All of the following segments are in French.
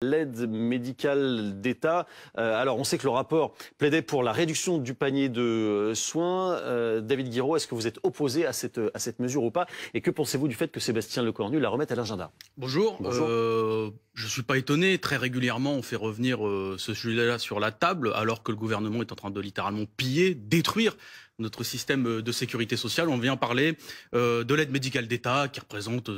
L'aide médicale d'État. Alors, on sait que le rapport plaidait pour la réduction du panier de soins. David Guiraud, est-ce que vous êtes opposé à cette mesure ou pas? Et que pensez-vous du fait que Sébastien Lecornu la remette à l'agenda? Bonjour. Je ne suis pas étonné. Très régulièrement, on fait revenir ce sujet-là sur la table, alors que le gouvernement est en train de littéralement piller, détruire notre système de sécurité sociale. On vient parler de l'aide médicale d'État, qui représente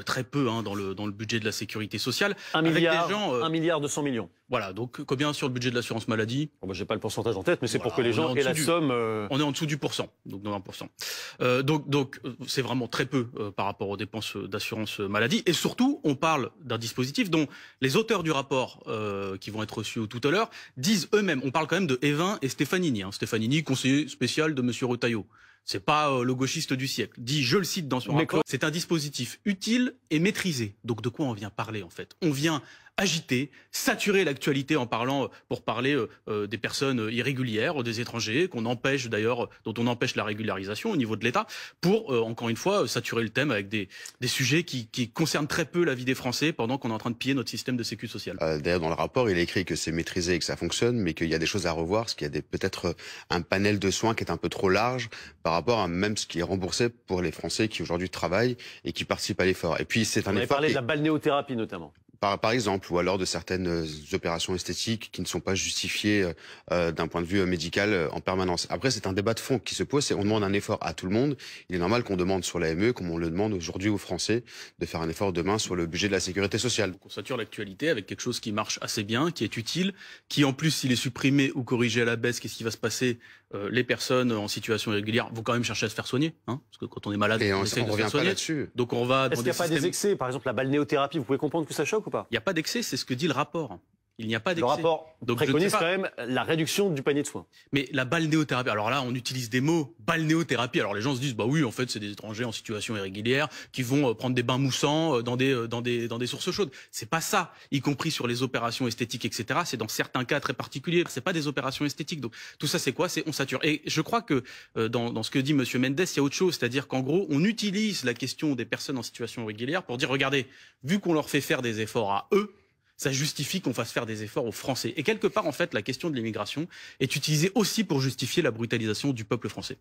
très peu dans le budget de la sécurité sociale. 1 milliard 200 millions. Voilà, donc combien sur le budget de l'assurance maladie? Bon, j'ai pas le pourcentage en tête, mais c'est pour que les gens aient la somme. On est en dessous du pourcent, donc de 20%. Donc c'est vraiment très peu par rapport aux dépenses d'assurance maladie. Et surtout, on parle d'un dispositif dont les auteurs du rapport, qui vont être reçus tout à l'heure, disent eux-mêmes. On parle quand même de Evin et Stefanini. Stefanini, conseiller spécial de Monsieur Retailleau. C'est pas le gauchiste du siècle. Dit, je le cite dans son rapport, c'est un dispositif utile et maîtrisé. Donc de quoi on vient parler en fait? On vient agiter, saturer l'actualité en parlant, pour parler des personnes irrégulières, des étrangers, qu'on empêche d'ailleurs, dont on empêche la régularisation au niveau de l'État, pour encore une fois saturer le thème avec des sujets qui concernent très peu la vie des Français pendant qu'on est en train de piller notre système de sécurité sociale. D'ailleurs, dans le rapport, il est écrit que c'est maîtrisé et que ça fonctionne, mais qu'il y a des choses à revoir, parce qu'il y a peut-être un panel de soins qui est un peu trop large par rapport à même ce qui est remboursé pour les Français qui aujourd'hui travaillent et qui participent à l'effort. Et puis c'est un effort. On avait parlé de la balnéothérapie notamment. Par exemple, ou alors de certaines opérations esthétiques qui ne sont pas justifiées d'un point de vue médical en permanence. Après, c'est un débat de fond qui se pose. On demande un effort à tout le monde. Il est normal qu'on demande sur l'AME, comme on le demande aujourd'hui aux Français, de faire un effort demain sur le budget de la sécurité sociale. Donc on sature l'actualité avec quelque chose qui marche assez bien, qui est utile, qui en plus, s'il est supprimé ou corrigé à la baisse, qu'est-ce qui va se passer? Les personnes en situation irrégulière vont quand même chercher à se faire soigner, parce que quand on est malade, on essaie de se faire soigner. Donc on va. Est-ce qu'il n'y a pas des excès? Par exemple, la balnéothérapie, vous pouvez comprendre que ça choque ou pas? Il n'y a pas d'excès, c'est ce que dit le rapport. Il n'y a pas d'excès. Le rapport préconise quand même la réduction du panier de soins. Mais la balnéothérapie, alors là, on utilise des mots, balnéothérapie. Alors les gens se disent, bah oui, en fait, c'est des étrangers en situation irrégulière qui vont prendre des bains moussants dans des sources chaudes. C'est pas ça, y compris sur les opérations esthétiques, etc. C'est dans certains cas très particuliers. C'est pas des opérations esthétiques. Donc tout ça, c'est quoi? C'est on sature. Et je crois que dans ce que dit Monsieur Mendes, il y a autre chose, c'est-à-dire qu'en gros, on utilise la question des personnes en situation irrégulière pour dire, regardez, vu qu'on leur fait faire des efforts à eux, ça justifie qu'on fasse faire des efforts aux Français. Et quelque part, en fait, la question de l'immigration est utilisée aussi pour justifier la brutalisation du peuple français.